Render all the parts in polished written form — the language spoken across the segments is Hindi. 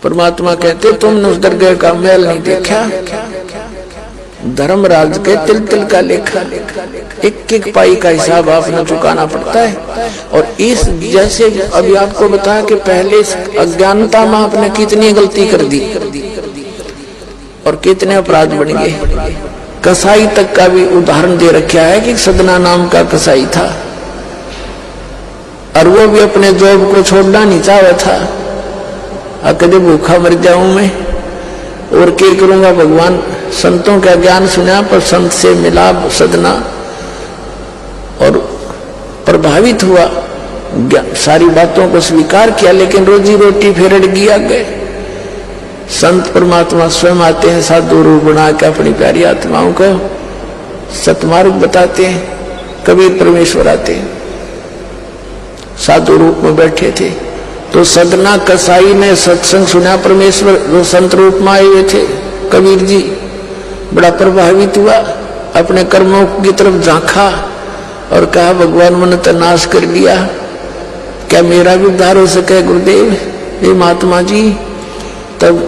परमात्मा कहते तुमने उस दरगाह का महल नहीं देखा, धर्मराज के तिल तिल का लेखा, एक एक पाई का हिसाब आपने चुकाना पड़ता है। और इस जैसे अभी आपको बताया कि पहले अज्ञानता में आपने कितनी गलती कर दी और कितने अपराध बन गए। कसाई तक का भी उदाहरण दे रखा है कि सदना नाम का कसाई था और वो भी अपने जॉब को छोड़ना नहीं चाहता था। कभी भूखा मर जाऊं मैं और क्या करूंगा, भगवान संतों का ज्ञान सुना पर संत से मिला सदना और प्रभावित हुआ, सारी बातों को स्वीकार किया, लेकिन रोजी रोटी फिर अड़ गया गए। संत परमात्मा स्वयं आते हैं साधु रूप बना के अपनी प्यारी आत्माओं को सतमार्ग बताते हैं। कबीर परमेश्वर आते हैं साधु रूप में बैठे थे तो सदना कसाई ने सत्संग सुना, परमेश्वर जो संत रूप में आए हुए थे कबीर जी, बड़ा प्रभावित हुआ, अपने कर्मों की तरफ झांका और कहा भगवान मैंने तो नाश कर दिया, क्या मेरा भी उद्धार हो सके गुरुदेव, हे महात्मा जी। तब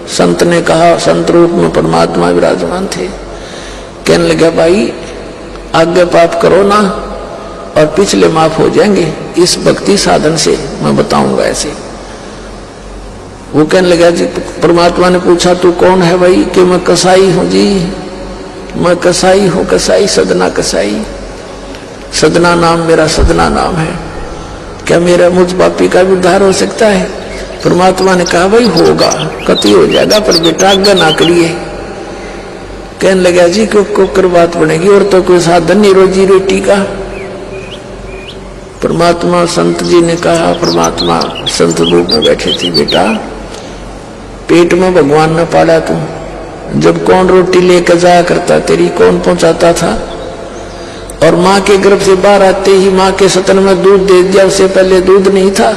संत ने कहा, संत रूप में परमात्मा विराजमान थे, कहने लगा भाई आगे पाप करो ना और पिछले माफ हो जाएंगे, इस भक्ति साधन से मैं बताऊंगा ऐसे। वो कहने लगा जी, परमात्मा ने पूछा तू कौन है भाई, कि मैं कसाई हूं जी, मैं कसाई हूं, कसाई सदना कसाई, सदना नाम मेरा सदना नाम है, क्या मेरा मुझ पापी का भी उद्धार हो सकता है। परमात्मा ने कहा भाई होगा, कति हो जाएगा, पर बेटा आज्ञा ना करिए। कहने लगा जी क्यों कर बात बनेगी, और तो कोई साधन नहीं रोजी रोटी का। परमात्मा संत जी ने कहा, परमात्मा संत रूप में बैठे थे, बेटा पेट में भगवान ने पाला तू, जब कौन रोटी लेकर जाया करता तेरी, कौन पहुंचाता था, और माँ के गर्भ से बाहर आते ही माँ के सतन में दूध दे दिया, उससे पहले दूध नहीं था,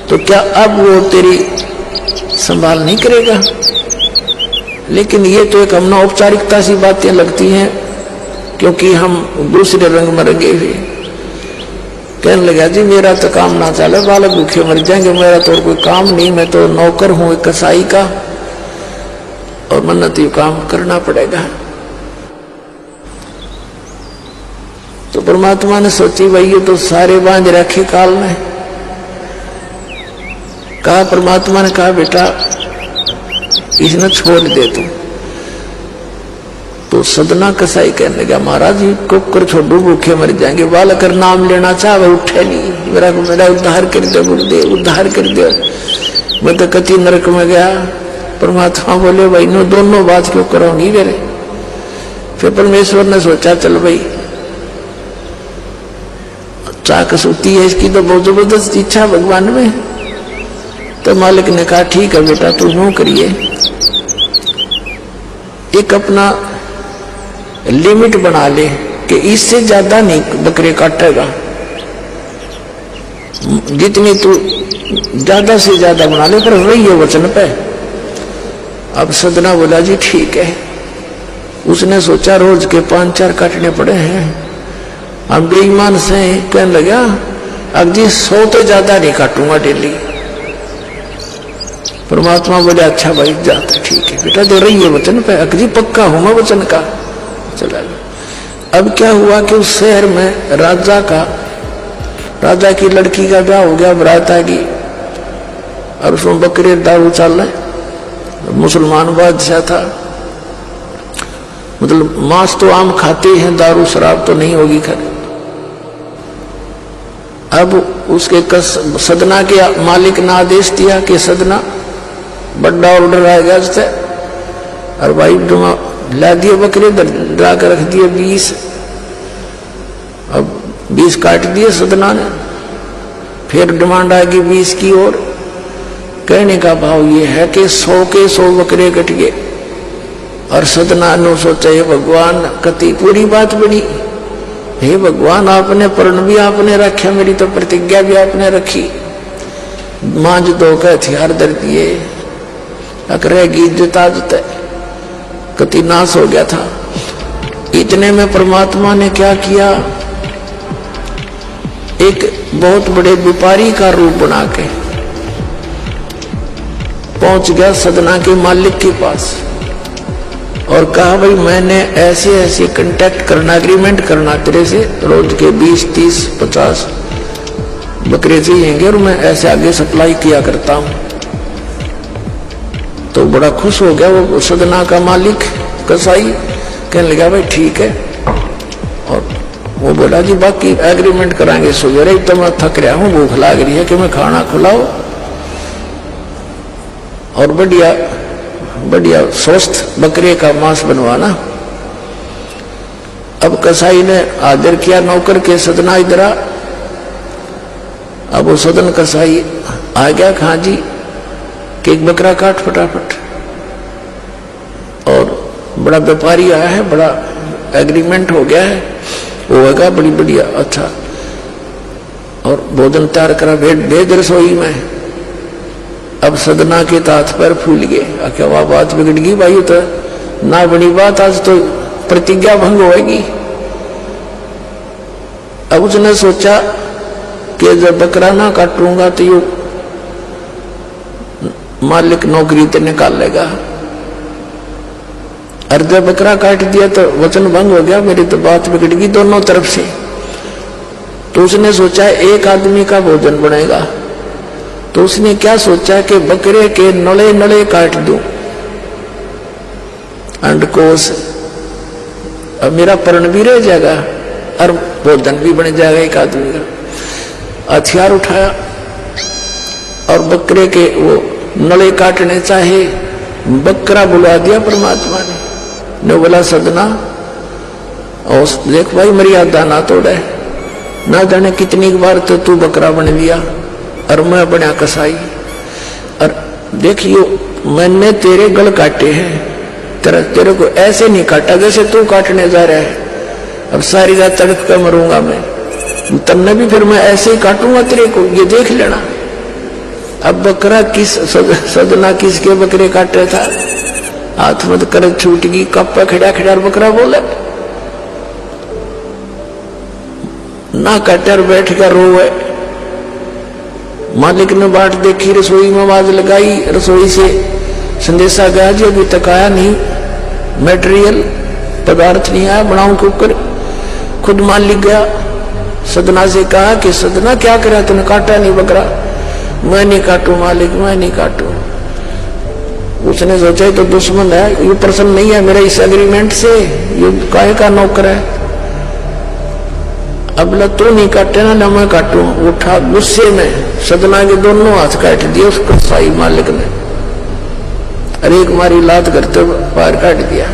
तो क्या अब वो तेरी संभाल नहीं करेगा। लेकिन ये तो एक हमने औपचारिकता सी बातें लगती हैं क्योंकि हम दूसरे रंग में रंगे हुए। कहने लगा जी मेरा तो काम ना चले, बालक भूखे मर जाएंगे, मेरा तो कोई काम नहीं, मैं तो नौकर हूं एक कसाई का और मन्नत तो काम करना पड़ेगा। तो परमात्मा ने सोची भाई ये तो सारे बांध रखे काल में। कहा, परमात्मा ने कहा बेटा इसने छोड़ दे तू। तो सदना कसाई कहने लगा महाराज जी कुकर छोड़ू भूखे मर जाएंगे, बालक नाम लेना चाहे उठे नहीं, मेरा उद्धार कर दे गुरुदेव, उद्धार कर दे, मैं तो कति नरक में गया। परमात्मा बोले भाई नो दोनों बात क्यों करोगी मेरे। फिर परमेश्वर ने सोचा चल भाई चाकस होती है इसकी तो बहुत जबरदस्त इच्छा भगवान में। तो मालिक ने कहा ठीक है बेटा तू यूं करिए, एक अपना लिमिट बना ले कि इससे ज्यादा नहीं बकरे काटेगा, जितनी तू ज्यादा से ज्यादा बना ले, पर वही है वचन पे। अब सदना बोला जी ठीक है। उसने सोचा रोज के 5-4 काटने पड़े हैं, हम बेईमान से कहने लगा अब जी 100 तो ज्यादा नहीं काटूंगा डेली। परमात्मा बोले अच्छा भाई जाता ठीक है बेटा, दे रही है वचन पे, अकजी पक्का हूं मैं वचन का। चला गया। अब क्या हुआ कि उस शहर में राजा की लड़की का ब्याह हो गया, बरात आ गई और उसमें बकरे दारू चल रहे। मुसलमान बादशाह था, मतलब मांस तो आम खाते हैं, दारू शराब तो नहीं होगी खैर। अब उसके सदना के मालिक ने आदेश दिया कि सदना बड़ा ऑर्डर आएगा उससे, और भाई ला दिए बकरे डरा कर रख दिए 20। अब 20 काट दिए सदना ने, फिर डिमांड आएगी 20 की और। कहने का भाव ये है कि 100 के 100 बकरे कट गए। और सदना ने सोचा हे भगवान कति पूरी बात बनी, हे भगवान आपने प्रण भी आपने रखा, मेरी तो प्रतिज्ञा भी आपने रखी, मांझ दो के हथियार दर दिए, रहेगी इज्जत आजत, कति नाश हो गया था। इतने में परमात्मा ने क्या किया, एक बहुत बड़े व्यापारी का रूप बना के पहुंच गया सदना के मालिक के पास और कहा भाई मैंने ऐसे ऐसे कांटेक्ट करना, एग्रीमेंट करना तेरे से, रोज के 20, 30, 50 बकरे चाहिए और मैं ऐसे आगे सप्लाई किया करता हूं। तो बड़ा खुश हो गया वो सदना का मालिक कसाई, कहने लगा भाई ठीक है। और वो बोला जी बाकी एग्रीमेंट कराएंगे, सवेरे ही तो मैं थक रहा हूं, भूख लाग रही है कि मैं खाना खिलाओ और बढ़िया बढ़िया स्वस्थ बकरे का मांस बनवाना। अब कसाई ने आदर किया नौकर के, सदना इधर आ। अब वो सदन कसाई आ गया, कहा जी कि एक बकरा काट फटाफट। और बड़ा व्यापारी आया है, बड़ा एग्रीमेंट हो गया है, वो होगा बड़ी बढ़िया अच्छा। और भोजन तैयार करा, भेद रसोई में। अब सदना के तात पर फूल गए, क्या वह बात बिगड़ गई भाई, तो ना बड़ी बात, आज तो प्रतिज्ञा भंग होगी। अब उसने सोचा कि जब बकरा ना काटूंगा तो यू मालिक नौकरी तो निकालेगा, और जब बकरा काट दिया तो वचन भंग हो गया, मेरी तो बात बिगड़ गई दोनों तरफ से। तो उसने सोचा एक आदमी का भोजन बनेगा, तो उसने क्या सोचा कि बकरे के नले नले काट दूं अंडकोश, अब मेरा पर्ण भी रह जाएगा और भोजन भी बन जाएगा एक आदमी का। हथियार उठाया और बकरे के वो नले काटने चाहे, बकरा बुला दिया परमात्मा ने बोला सदना और देख भाई मर्यादा ना तोड़े, ना जाने कितनी बार तो तू बकरा बन लिया और मैं बना कसाई, और देखियो मैंने तेरे गल काटे हैं, तेरे को ऐसे नहीं काटा जैसे तू काटने जा रहा है। अब सारी रात तड़प कर मरूंगा मैं, तब भी फिर मैं ऐसे ही काटूंगा तेरे को, ये देख लेना। अब बकरा किस सदना किसके बकरे काटे था, हाथ मत कर छूट गई, कप्पा खड़ा खड़ा बकरा बोले ना काटर बैठ कर रोए। मालिक ने बाट देखी, रसोई में आवाज लगाई, रसोई से संदेशा गया जी अभी तक आया नहीं, मटेरियल पदार्थ नहीं आया, बनाऊं कुकर। खुद मालिक गया, सदना से कहा कि सदना क्या करा तूने, काटा नहीं बकरा। मैं नहीं काटू मालिक, मैं नहीं काटू। उसने सोचा तो दुश्मन है, ये प्रसन्न नहीं है मेरा इस एग्रीमेंट से, ये काहे का नौकर है। अब तू नहीं काटे ना मैं काटू। उठा गुस्से में सदना के दोनों हाथ काट दिए उसको साई मालिक ने, अरे एक मारी लात करते पैर काट दिया।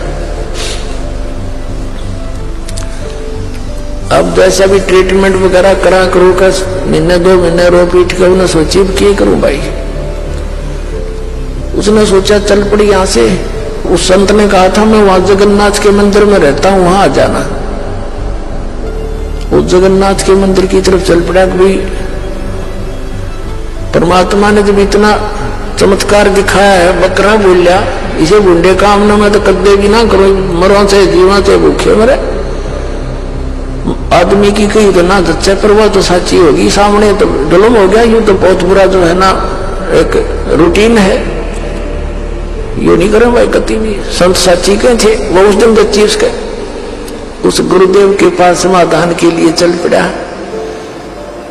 अब जैसा भी ट्रीटमेंट वगैरह करा करो का, महीने 2 महीने रो पीट के उन्हें सोची क्या करूं भाई। उसने सोचा चल पड़ी यहां से। उस संत ने कहा था मैं वहां जगन्नाथ के मंदिर में रहता हूं, वहां आ जाना। उस जगन्नाथ के मंदिर की तरफ चल पड़ा। भाई परमात्मा ने जब इतना चमत्कार दिखाया है, बकरा बोलिया इसे बुंडे काम ना मैं तो कदे भी ना करो, मरो से जीवा से भूखे मरे। आदमी की कही तो ना सच्चा पर वह तो सच्ची होगी, सामने तो जुल्म हो गया। यूं तो बहुत बुरा जो है ना एक रूटीन है, यू नहीं करें भाई कति भी। संत साची के थे वो उस दिन बच्ची उसके उस गुरुदेव के पास समाधान के लिए चल पड़ा।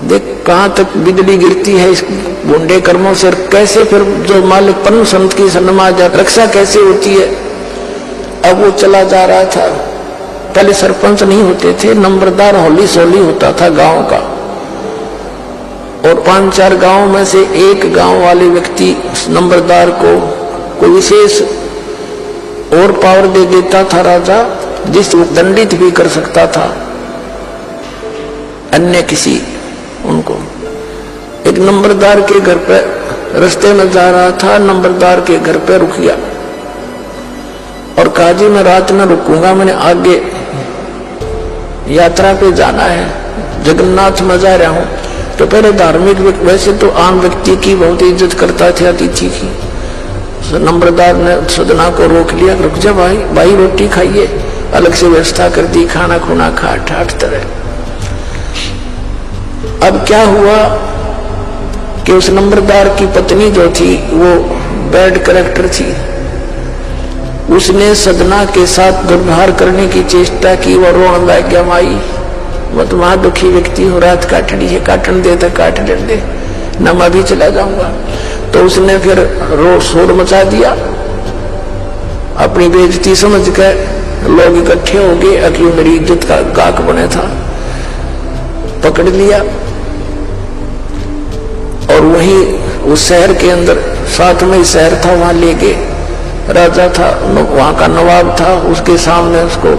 देख कहां तक बिजली गिरती है इस बुंडे कर्मों से, कैसे फिर जो मालिक परम संत की सन्माज रक्षा कैसे होती है। अब वो चला जा रहा था, पहले सरपंच नहीं होते थे, नंबरदार होली सोली होता था गांव का, और 5-4 गांव में से एक गांव वाले व्यक्ति नंबरदार को कोई विशेष और पावर दे देता था राजा, जिसको दंडित भी कर सकता था अन्य किसी उनको। एक नंबरदार के घर पे रास्ते में जा रहा था, नंबरदार के घर पे रुक गया और कहा जी मैं रात में रुकूंगा, मैंने आगे यात्रा पे जाना है, जगन्नाथ में जा रहा हूं। तो पहले धार्मिक वैसे तो आम व्यक्ति की बहुत इज्जत करता था अतिथि की। नंबरदार ने सदना को रोक लिया, रुक जा भाई, भाई रोटी खाइए, अलग से व्यवस्था कर दी, खाना खुना खा ठाठ तरह। अब क्या हुआ कि उस नंबरदार की पत्नी जो थी वो बैड कैरेक्टर थी। उसने सदना के साथ दुर्व्यवहार करने की चेष्टा की। वह रोने लग गया, माई मैं तो वहां दुखी व्यक्ति हूँ, रात काटनी है, काटन दे तो काट दे, न मैं भी चला जाऊंगा। तो उसने फिर शोर मचा दिया, अपनी बेइज्जती समझ कर लोग इकट्ठे हो गए। अक्यों मेरी इज्जत का गाक बने था, पकड़ लिया और वहीं उस शहर के अंदर, साथ में शहर था, वहां ले गए। राजा था, वहां का नवाब था, उसके सामने उसको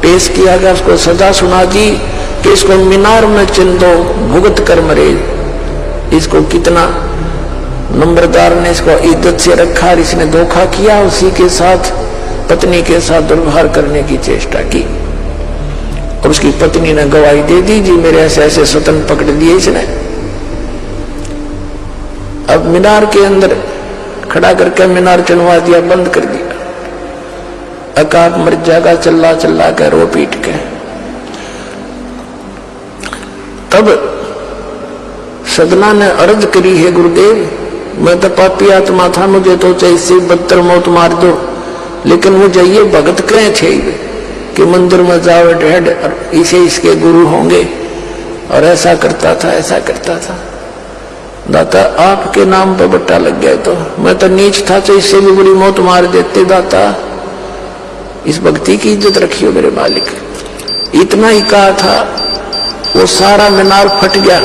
पेश किया गया। उसको सजा सुना दी कि इसको मीनार में चिन दो, भुगत कर मरे। इसको कितना नंबरदार ने इसको इज्जत से रखा, इसने धोखा किया, उसी के साथ पत्नी के साथ दुर्व्यवहार करने की चेष्टा की। और उसकी पत्नी ने गवाही दे दी, जी मेरे ऐसे ऐसे स्वतन पकड़ लिए इसने। अब मीनार के अंदर खड़ा करके मीनार चढ़वा दिया, बंद कर दिया। अकाब मर जाएगा चिल्ला चिल्ला के, रो पीट के। तब सदना ने अर्ज करी, है गुरुदेव मैं तो पापी आत्मा था, मुझे तो इससे बदतर मौत मार दो, लेकिन मुझे ये भगत कहे थे कि मंदिर में जाओ ढेड और इसे इसके गुरु होंगे, और ऐसा करता था ऐसा करता था। दाता आपके नाम पर बट्टा लग गया, तो मैं तो नीच था, तो इससे भी बुरी मौत मार देते। दाता इस भक्ति की इज्जत रखियो मेरे मालिक। इतना ही कहा था, वो सारा मीनार फट गया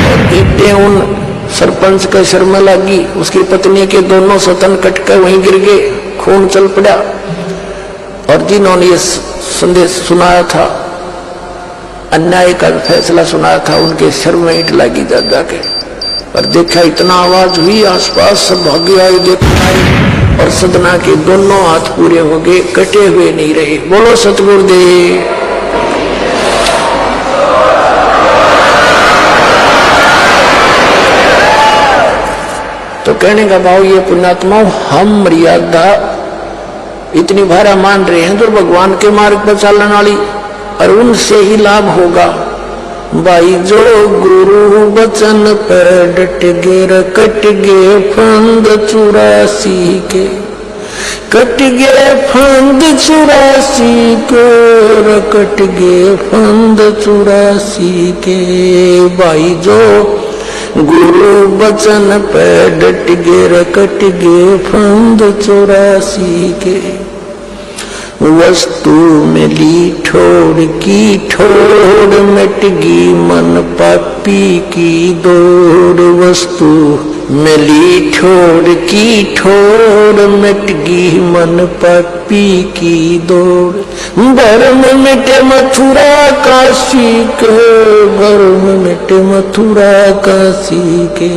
और ईंटें उन सरपंच के सिर में लगी। उसकी पत्नी के दोनों सतन कटकर वहीं गिर गए, खून चल पड़ा। और जिन्होंने ये संदेश सुनाया था, अन्याय का फैसला सुनाया था, उनके सिर में ईंट लगी जा जाके। और देखा इतना आवाज हुई, आसपास सब भागे आए, देखने आए, और सदना के दोनों हाथ पूरे हो गए, कटे हुए नहीं रहे। बोलो सतगुरुदेव। तो कहने का भाव ये पुण्यात्मा, हम मर्यादा इतनी भारा मान रहे हैं तो भगवान के मार्ग पर चलने वाली, और उनसे ही लाभ होगा। भाई जो गुरु बचन पर डट गे, कट गे फंद 84 के, कट गे फंद 84 के, कट गे फंद 84 के। भाई जो गुरु बचन पे डट गे, कट गे फंद 84 के। वस्तु मिली ठोड़ की ठोड़, मिट गी मन पापी की दौड़। वस्तु मिली ठोड़ की ठोड़, मिट गी मन पापी की दौड़। भरम मिटे मथुरा काशी के, भरम मिटे मथुरा काशी के।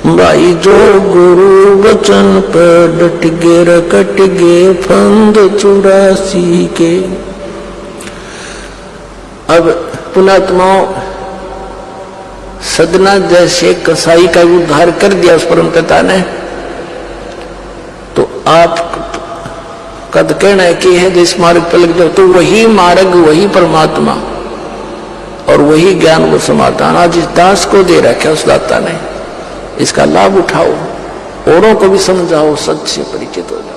भाई जो गुरु वचन पर डट गे, कट गे फंद 84 के। अब पुणात्माओं, सदना जैसे कसाई का उद्धार कर दिया उस परम पिता ने, तो आप कद कहना है कि है जिस मार्ग पर लग जाओ, तो वही मार्ग, वही परमात्मा और वही ज्ञान, वो समाधान आज इस दास को दे रखा उस दाता ने। इसका लाभ उठाओ, औरों को भी समझाओ, सच से परिचित हो जाओ।